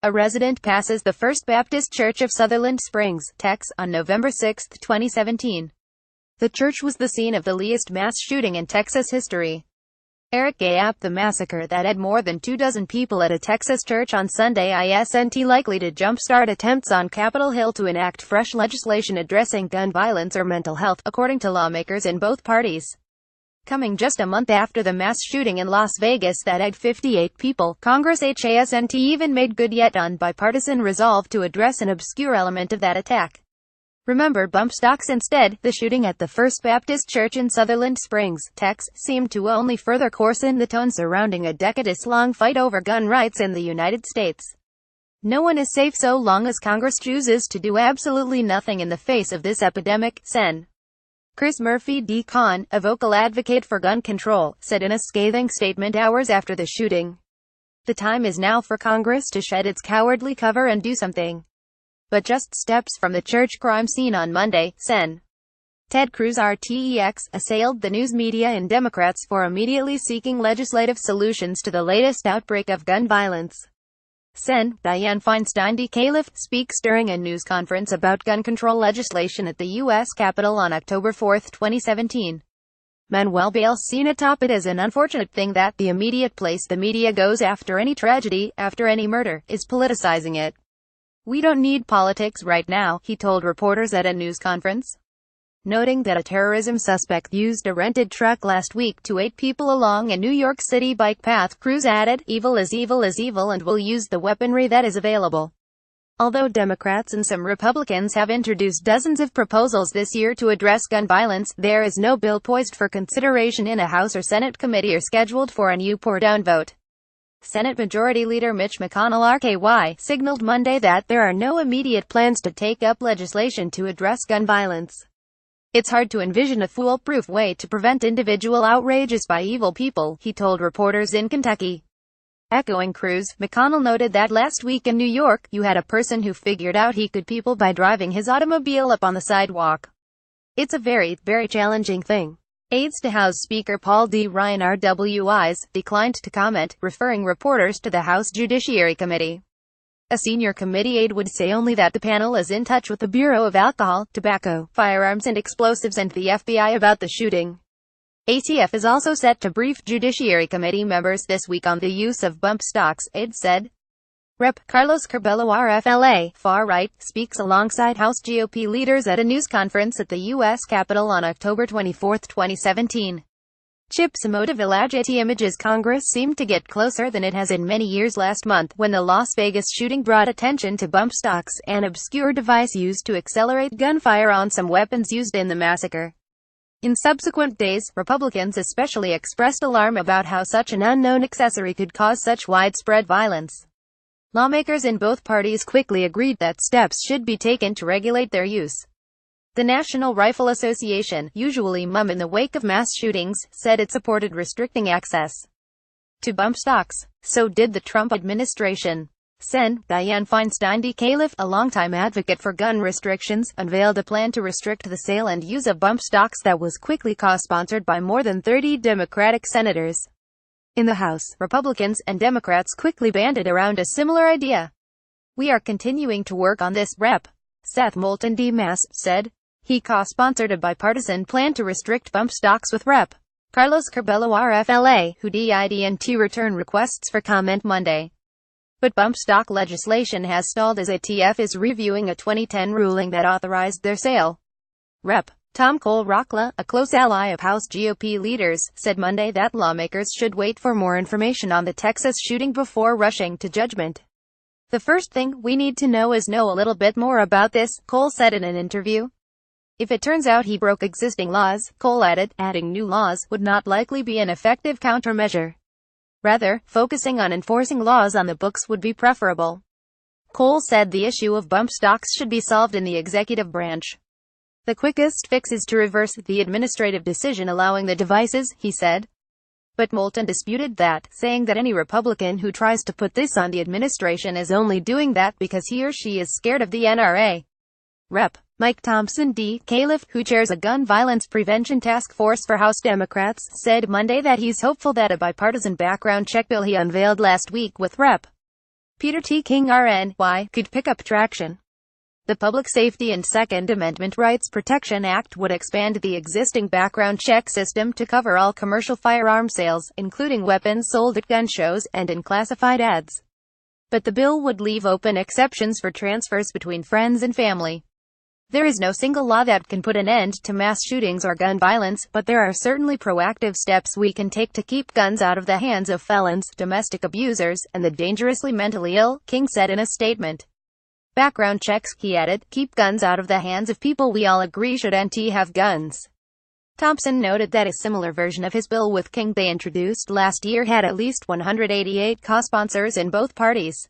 A resident passes the First Baptist Church of Sutherland Springs, Texas, on November 6, 2017. The church was the scene of the liest mass shooting in Texas history. GayAP, the massacre that had more than 24 people at a Texas church on Sunday isn't likely to jumpstart attempts on Capitol Hill to enact fresh legislation addressing gun violence or mental health, according to lawmakers in both parties. Coming just a month after the mass shooting in Las Vegas that had 58 people, Congress hasn't even made good yet on bipartisan resolve to address an obscure element of that attack. Remember bump stocks instead. The shooting at the First Baptist Church in Sutherland Springs, Texas, seemed to only further coarsen the tone surrounding a decades-long fight over gun rights in the United States. No one is safe so long as Congress chooses to do absolutely nothing in the face of this epidemic, Sen. Chris Murphy D-Con, a vocal advocate for gun control, said in a scathing statement hours after the shooting. The time is now for Congress to shed its cowardly cover and do something. But just steps from the church crime scene on Monday, Sen. Ted Cruz RTX assailed the news media and Democrats for immediately seeking legislative solutions to the latest outbreak of gun violence. Sen. Dianne Feinstein D. Caliph speaks during a news conference about gun control legislation at the U.S. Capitol on October 4, 2017. Manuel Bales Sena topped it as an unfortunate thing that the immediate place the media goes after any tragedy, after any murder, is politicizing it. We don't need politics right now, he told reporters at a news conference. Noting that a terrorism suspect used a rented truck last week to aid people along a New York City bike path, Cruz added, evil is evil and will use the weaponry that is available. Although Democrats and some Republicans have introduced dozens of proposals this year to address gun violence, there is no bill poised for consideration in a House or Senate committee or scheduled for an up or down vote. Senate Majority Leader Mitch McConnell RKY signaled Monday that there are no immediate plans to take up legislation to address gun violence. It's hard to envision a foolproof way to prevent individual outrages by evil people, he told reporters in Kentucky. Echoing Cruz, McConnell noted that last week in New York, you had a person who figured out he could people by driving his automobile up on the sidewalk. It's a very, very challenging thing. Aides to House Speaker Paul D. Ryan RWIs declined to comment, referring reporters to the House Judiciary Committee. A senior committee aide would say only that the panel is in touch with the Bureau of Alcohol, Tobacco, Firearms and Explosives and the FBI about the shooting. ATF is also set to brief Judiciary Committee members this week on the use of bump stocks, aide said. Rep. Carlos Curbelo RFLA, far right, speaks alongside House GOP leaders at a news conference at the U.S. Capitol on October 24, 2017. Chips emotive images Congress seemed to get closer than it has in many years last month, when the Las Vegas shooting brought attention to bump stocks, an obscure device used to accelerate gunfire on some weapons used in the massacre. In subsequent days, Republicans especially expressed alarm about how such an unknown accessory could cause such widespread violence. Lawmakers in both parties quickly agreed that steps should be taken to regulate their use. The National Rifle Association, usually mum in the wake of mass shootings, said it supported restricting access to bump stocks. So did the Trump administration. Sen. Dianne Feinstein D. Caliph, a longtime advocate for gun restrictions, unveiled a plan to restrict the sale and use of bump stocks that was quickly co-sponsored by more than 30 Democratic senators. In the House, Republicans and Democrats quickly banded around a similar idea. We are continuing to work on this, Rep. Seth Moulton D. Mass said. He co-sponsored a bipartisan plan to restrict bump stocks with Rep. Carlos Curbelo RFLA, who didn't return requests for comment Monday. But bump stock legislation has stalled as ATF is reviewing a 2010 ruling that authorized their sale. Rep. Tom Cole Rockla, a close ally of House GOP leaders, said Monday that lawmakers should wait for more information on the Texas shooting before rushing to judgment. The first thing we need to know is know a little bit more about this, Cole said in an interview. If it turns out he broke existing laws, Cole added, adding new laws would not likely be an effective countermeasure. Rather, focusing on enforcing laws on the books would be preferable. Cole said the issue of bump stocks should be solved in the executive branch. The quickest fix is to reverse the administrative decision allowing the devices, he said. But Moulton disputed that, saying that any Republican who tries to put this on the administration is only doing that because he or she is scared of the NRA. Rep. Mike Thompson D. Caliph, who chairs a gun violence prevention task force for House Democrats, said Monday that he's hopeful that a bipartisan background check bill he unveiled last week with Rep. Peter T. King RNY, could pick up traction. The Public Safety and Second Amendment Rights Protection Act would expand the existing background check system to cover all commercial firearm sales, including weapons sold at gun shows and in classified ads. But the bill would leave open exceptions for transfers between friends and family. There is no single law that can put an end to mass shootings or gun violence, but there are certainly proactive steps we can take to keep guns out of the hands of felons, domestic abusers, and the dangerously mentally ill, King said in a statement. Background checks, he added, keep guns out of the hands of people we all agree shouldn't have guns. Thompson noted that a similar version of his bill with King they introduced last year had at least 188 co-sponsors in both parties.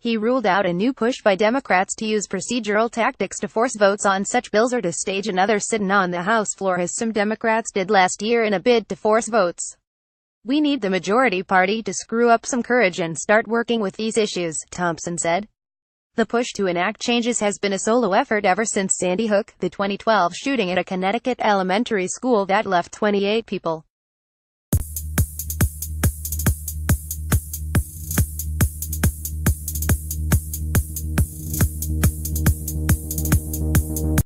He ruled out a new push by Democrats to use procedural tactics to force votes on such bills or to stage another sit-in on the House floor as some Democrats did last year in a bid to force votes. We need the majority party to screw up some courage and start working with these issues, Thompson said. The push to enact changes has been a solo effort ever since Sandy Hook, the 2012 shooting at a Connecticut elementary school that left 28 people